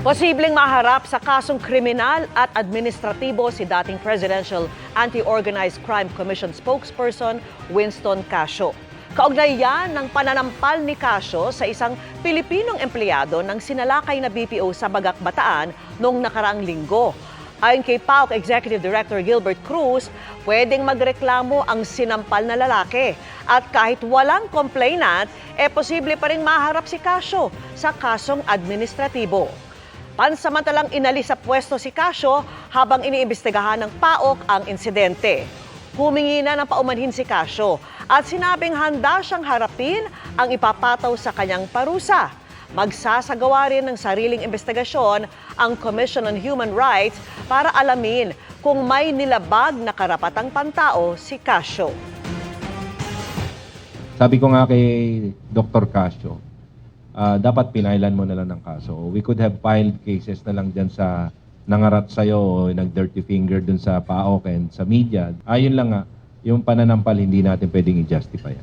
Posibleng maharap sa kasong kriminal at administratibo si dating Presidential Anti-Organized Crime Commission spokesperson Winston Casio. Kaugnay yan ng pananampal ni Casio sa isang Pilipinong empleyado ng sinalakay na BPO sa Bagak, Bataan noong nakaraang linggo. Ayon kay PAOK Executive Director Gilbert Cruz, pwedeng magreklamo ang sinampal na lalaki. At kahit walang complainant, posible pa rin maharap si Casio sa kasong administratibo. Pansamantalang inalis sa pwesto si Casio habang iniimbestigahan ng PAOK ang insidente. Humingi na ng paumanhin si Casio at sinabing handa siyang harapin ang ipapataw sa kanyang parusa. Magsasagawa rin ng sariling investigasyon ang Commission on Human Rights para alamin kung may nilabag na karapatang pantao si Casio. Sabi ko nga kay Dr. Casio, dapat pinailan mo na lang ng kaso. We could have filed cases na lang dyan sa nangarat sa'yo o nag-dirty finger dun sa PAOK and sa media. Ayun lang nga, yung pananampal hindi natin pwedeng i-justify.